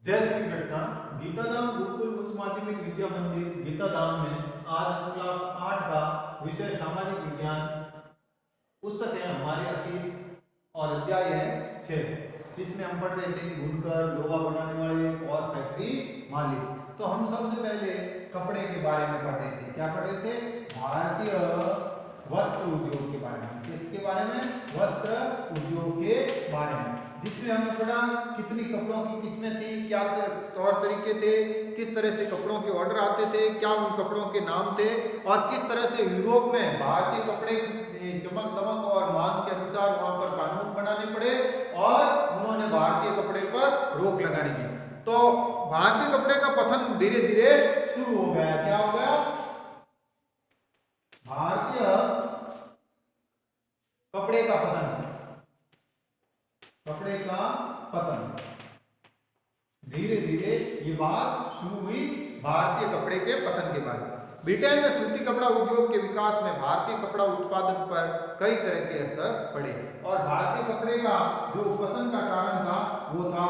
जय श्री कृष्ण। गीताधाम गुरुकुल उच्च माध्यमिक विद्या मंदिर गीताधाम में आज हम क्लास 8 का विषय सामाजिक विज्ञान पुस्तक है हमारे अतीत और अध्याय है 6 जिसमें हम पढ़ रहे थे बुनकर, लोहा बनाने वाले और फैक्ट्री मालिक। तो हम सबसे पहले कपड़े के बारे में पढ़ रहे थे। क्या पढ़ रहे थे? भारतीय वस्त्र उद्योग के बारे में। किसके बारे में? वस्त्र उद्योग के बारे में, जिसमें हमने पढ़ा कितनी कपड़ों की किस्में थी, क्या तौर तरीके थे, किस तरह से कपड़ों के ऑर्डर आते थे, क्या उन कपड़ों के नाम थे और किस तरह से यूरोप में भारतीय कपड़े चमक दमक और मांग के अनुसार वहां पर कानून बनाने पड़े और उन्होंने भारतीय कपड़े पर रोक लगानी थी। तो भारतीय कपड़े का पतन धीरे धीरे शुरू हो गया। क्या हो गया? भारतीय कपड़े का पतन, कपड़े का पतन धीरे धीरे ये बात शुरू हुई भारतीय कपड़े के पतन के बाद। ब्रिटेन में सूती कपड़ा उद्योग के विकास में भारतीय कपड़ा उत्पादन पर कई तरह के असर पड़े और भारतीय कपड़े का जो पतन का कारण था वो था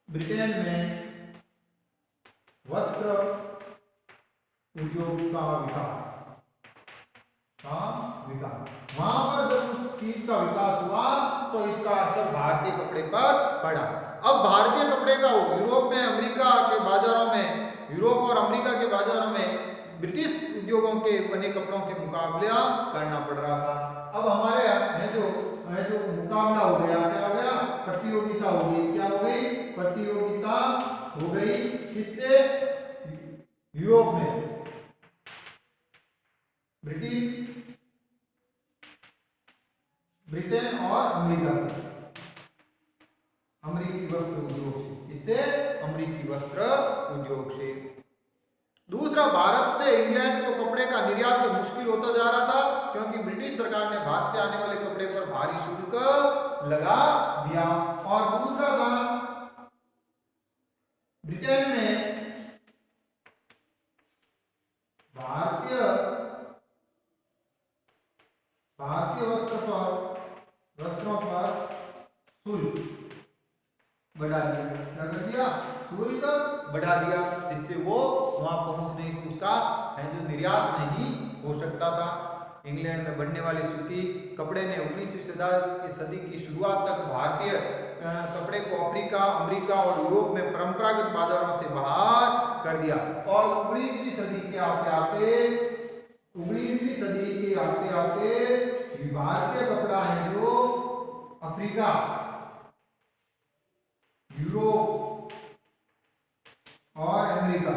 ब्रिटेन में वस्त्र उद्योग का विकास। वहां पर जब उस चीज का विकास हुआ तो इसका असर भारतीय कपड़े पर पड़ा। अब भारतीय कपड़े का यूरोप में, अमेरिका के बाजारों में, यूरोप और अमेरिका के बाजारों में ब्रिटिश उद्योगों के बने कपड़ों के मुकाबला करना पड़ रहा था। अब हमारे जो मुकाबला हो गया, क्या हो गया? प्रतियोगिता हो गई। क्या हो गई? प्रतियोगिता हो गई। किससे? यूरोप में ब्रिटेन और अमेरिका से, अमेरिकी वस्त्र उद्योग से। इससे अमेरिकी वस्त्र उद्योग से। दूसरा, भारत से इंग्लैंड को कपड़े का निर्यात मुश्किल होता जा रहा था क्योंकि ब्रिटिश सरकार ने भारत से आने वाले कपड़े पर भारी शुल्क लगा दिया। और दूसरा था ब्रिटेन में भारतीय वस्त्रों पर शुल्क बढ़ा दिया। क्या कर दिया? शुल्क बढ़ा दिया, जिससे वो वहां पहुंचने की उसका जो निर्यात नहीं हो सकता था। इंग्लैंड में बनने वाले सूती कपड़े ने 19वीं सदी की शुरुआत तक भारतीय कपड़े को अफ्रीका, अमेरिका और यूरोप में परंपरागत बाजारों से बाहर कर दिया। और 19वीं सदी के आते आते भारतीय कपड़ा है जो अफ्रीका, यूरोप और अमेरिका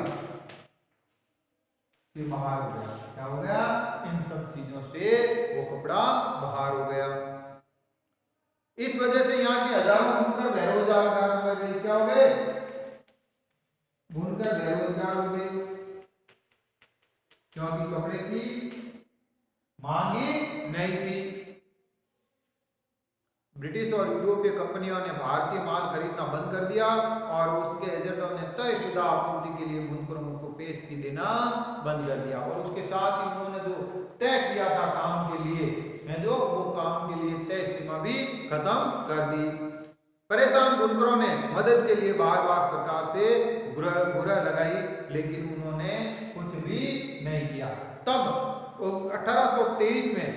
से बाहर हो गया। क्या हो गया? इन सब चीजों से वो कपड़ा बाहर हो गया। इस वजह से यहाँ के हजारों बुनकर बेरोजगार हो गए। क्या हो गए? बुनकर बेरोजगार हो गए क्योंकि कपड़े की मांग ही नहीं थी। ब्रिटिश और यूरोपीय कंपनियों ने भारतीय माल खरीदना बंद कर दिया और उसके एजेंटों ने तयशुदा आपूर्ति के लिए बुनकरों को पेशगी देना बंद कर दिया। और उसके साथ ही उन्होंने जो तय किया था काम के लिए, जो वो काम के लिए तय सीमा भी खत्म कर दी। परेशान बुनकरों ने मदद के लिए बार बार सरकार से गुहार लगाई, लेकिन उन्होंने कुछ भी नहीं किया। तब 1823 में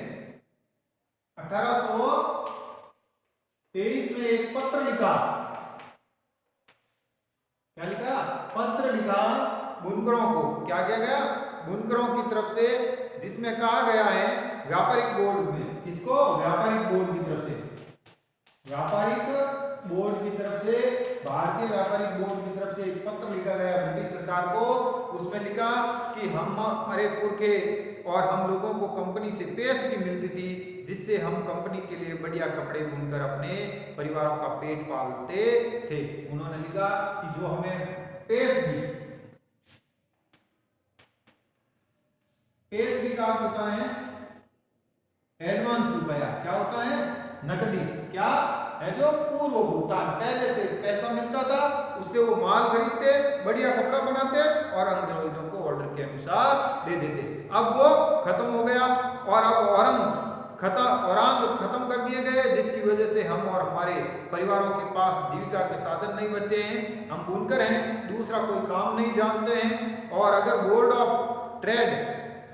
एक पत्र लिखा। क्या लिखा? पत्र लिखा बुनकरों को। क्या किया गया? बुनकरों की तरफ से, जिसमें कहा गया है व्यापारिक बोर्ड में। किसको? व्यापारिक बोर्ड की तरफ से, व्यापारिक बोर्ड की तरफ से, भारतीय व्यापारिक बोर्ड की तरफ से एक पत्र लिखा गया ब्रिटिश सरकार को। उसमें लिखा कि हमारे पुरखे और हम लोगों को कंपनी से पेशगी मिलती थी, जिससे हम कंपनी के लिए बढ़िया कपड़े बुनकर अपने परिवारों का पेट पालते थे। उन्होंने लिखा कि जो हमें पेशगी का होता है एडवांस रुपया। क्या होता है? नकदी। क्या है? जो पूर्व भुगतान, पहले से पैसा मिलता था, उससे वो माल खरीदते, बढ़िया कपड़ा बनाते और अंग्रेजों को ऑर्डर के अनुसार दे देते। अब वो खत्म हो गया और अब खत्म कर दिए गए, जिसकी वजह से हम और हमारे परिवारों के पास जीविका के साधन नहीं बचे हैं। हम बुनकर हैं, दूसरा कोई काम नहीं जानते हैं, और अगर बोर्ड ऑफ ट्रेड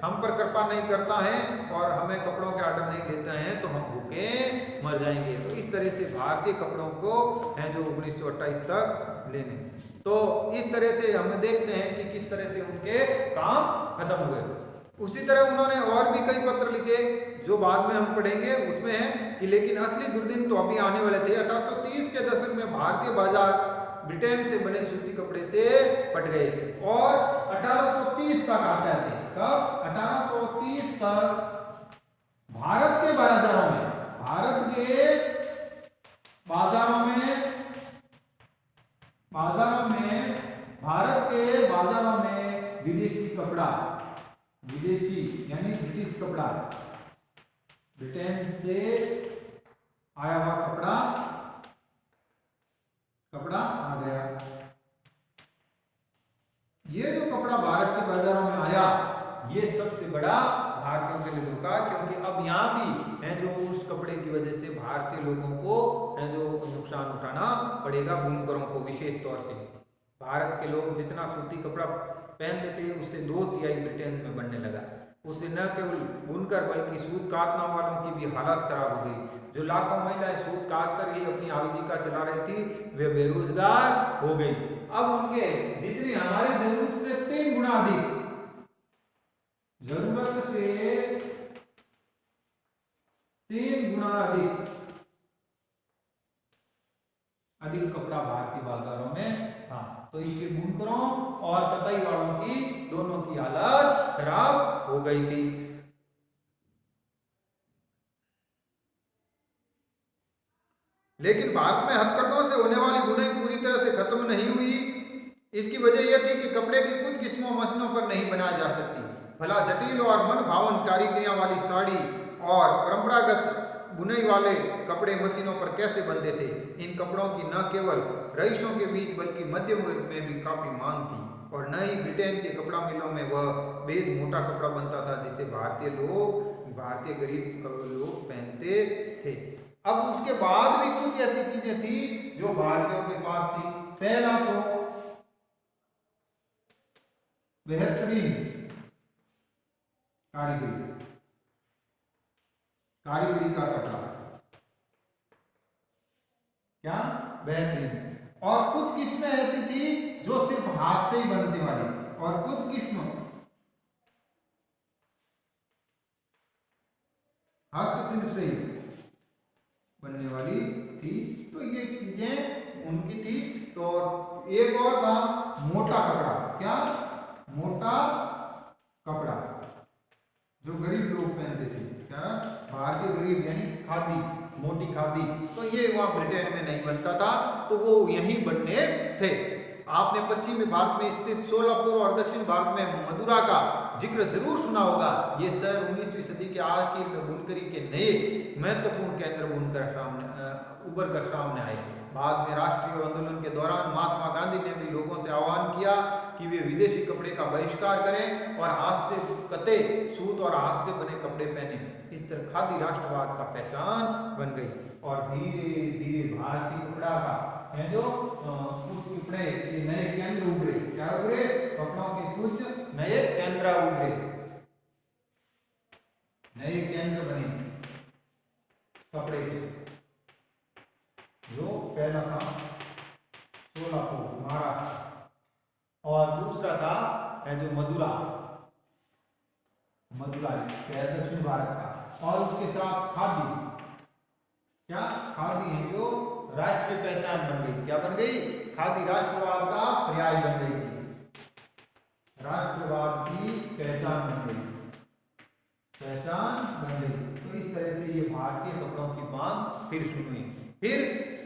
हम पर कृपा नहीं करता है और हमें कपड़ों के ऑर्डर नहीं देता है तो हम भूखे मर जाएंगे। तो इस तरह से भारतीय कपड़ों को है जो 1928 तक लेने, तो इस तरह से हम देखते हैं कि किस तरह से उनके काम खत्म हुए। उसी तरह उन्होंने और भी कई पत्र लिखे जो बाद में हम पढ़ेंगे। उसमें है कि लेकिन असली दुर्दिन तो अभी आने वाले थे। 1830 के दशक में भारतीय बाजार ब्रिटेन से बने सूती कपड़े से पट गए और 1830 तक आ जाते हैं। कब? 1830 तक भारत के बाजारों में विदेशी कपड़ा, विदेशी यानी ब्रिटिश कपड़ा, ब्रिटेन से आया हुआ कपड़ा आ गया। ये जो कपड़ा भारत के बाजारों में आया, ये सबसे बड़ा भारतीयों के लिए धोखा, क्योंकि अब यहाँ भी है जो उस कपड़े की वजह से भारतीय लोगों को है जो नुकसान उठाना पड़ेगा, बुनकरों को विशेष तौर से। भारत के लोग जितना सूती कपड़ा पहनते थे उससे 2/3 ब्रिटेन में बनने लगा। उससे न केवल बुनकर बल्कि सूत काटने वालों की भी हालत खराब हो गई। जो लाखों महिलाएं सूत काट कर ही अपनी आजीविका चला रही थी वे बेरोजगार हो गई। अब उनके जितनी हमारी जरूरत से 3 गुना अधिक, जरूरत से 3 गुना अधिक कपड़ा भारतीय बाजारों में था। तो इसके बुनकरों और कताई वालों की दोनों की हालत खराब हो गई थी। लेकिन भारत में हथकरघों से होने वाली बुनाई पूरी तरह से खत्म नहीं हुई। इसकी वजह यह थी कि कपड़े की कुछ किस्मों मशीनों पर नहीं बनाई जा सकती। भला जटिल और मन भावन कारीगरियां वाली साड़ी और परंपरागत बुनाई वाले कपड़े मशीनों पर कैसे बनते थे। इन कपड़ों की न केवल रईसों के बीच बल्कि मध्यम वर्ग में भी काफी मांग थी, और न ही ब्रिटेन के कपड़ा मिलों में वह बेहद मोटा कपड़ा बनता था जिसे भारतीय गरीब लोग पहनते थे। अब उसके बाद भी कुछ ऐसी चीजें थी जो भारतीयों के पास थी। पहला तो बेहतरीन कारीगरी का कपड़ा, क्या बेहतरीन। और कुछ किस्में ऐसी थी जो सिर्फ हाथ से ही बनने वाली, और कुछ किस्म हस्तशिल्प से ही बनने वाली थी। तो ये चीजें उनकी थी। तो एक और था मोटा कपड़ा। क्या? मोटा कपड़ा जो गरीब लोग पहनते थे। क्या? भारतीय गरीब यानी खादी, मोटी खादी। तो ये वहां ब्रिटेन में नहीं बनता था, तो वो यहीं बनने थे। आपने पश्चिमी भारत में स्थित सोलापुर और दक्षिण भारत में मदुरा का जिक्र जरूर सुना होगा। ये शहर 19वीं सदी के आखिर में बुनकरी के नए महत्वपूर्ण केंद्र उभर कर सामने आए। बाद में राष्ट्रीय आंदोलन के दौरान महात्मा गांधी ने भी लोगों से आह्वान किया कि वे विदेशी कपड़े का बहिष्कार करें और हाथ से कते सूत और हाथ से बने कपड़े पहने। इस तरह खादी राष्ट्रवाद का पहचान बन गई और धीरे धीरे भारतीय कपड़ा का है जो कुछ कपड़े के नए केंद्र उभरे। क्या उभरे? कपड़ों के कुछ नए केंद्र उभरे, नए केंद्र बने कपड़े के। जो पहला था सोलापुर महाराष्ट्र, और दूसरा था है जो मदुरा दक्षिण भारत का, और उसके साथ खादी। क्या? खादी है जो राष्ट्रीय पहचान बन गई। क्या बन गई? खादी राष्ट्रवाद का पर्याय बन गई थी, राष्ट्रवाद की पहचान बन गई। तो इस तरह से ये भारतीय कपड़ों की मांग फिर शुरू हुई। फिर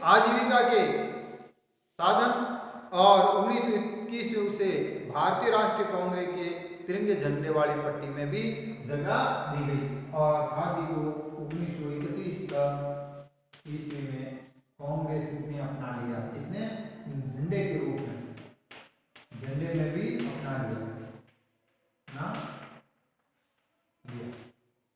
आजीविका के साधन और 1921 से भारतीय राष्ट्रीय कांग्रेस के तिरंगे झंडे वाली पट्टी में भी जगह दी गई, और खादी को 1931 ईस्वी में कांग्रेस ने अपना लिया। इसने झंडे के रूप में, झंडे में भी अपना लिया ना।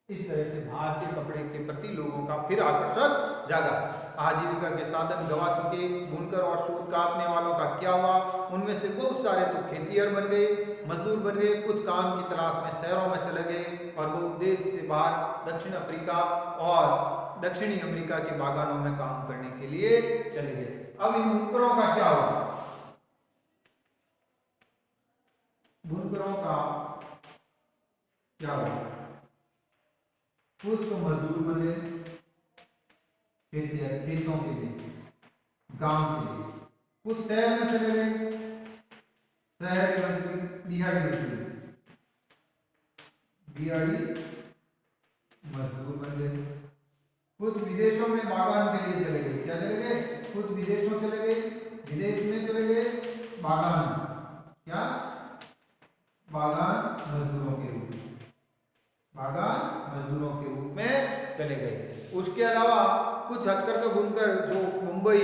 इस तरह से भारतीय कपड़े के प्रति लोगों का फिर आकर्षण जागा। आजीविका के साधन गवा चुके बुनकर और सूत काटने वालों का क्या हुआ? उनमें से बहुत सारे तो खेतीहर बन गए, मजदूर बन गए, कुछ काम की तलाश में शहरों में चले गए और बहुत देश से बाहर दक्षिण अफ्रीका और दक्षिणी अमेरिका के बागानों में काम करने के लिए चले गए। अब इन बुनकरों का क्या हुआ? बुनकरों का क्या हुआ? कुछ तो मजदूर बने खेतों के लिए, गांव के लिए, कुछ शहर में चले गए, शहर की मजदूरी दिहाड़ी मजदूर बन गए, कुछ विदेशों में बागान के लिए चले गए। क्या चले गए? कुछ विदेशों चले गए, विदेश में चले गए बागान, क्या बागान मजदूरों के रूप में, बागान मजदूरों के रूप में चले गए। उसके अलावा कुछ हथकरघा बुनकर जो मुंबई,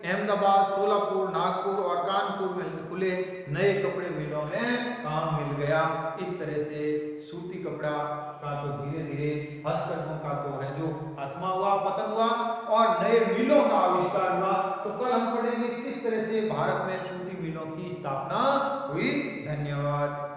अहमदाबाद, सोलापुर, नागपुर और कानपुर में खुले नए कपड़े मिलों में काम मिल गया। इस तरह से सूती कपड़ा का तो धीरे धीरे हथकरघों का तो है जो आत्मा हुआ, पतन हुआ और नए मिलों का आविष्कार हुआ। तो कल हम पढ़ेंगे किस तरह से भारत में सूती मिलों की स्थापना हुई। धन्यवाद।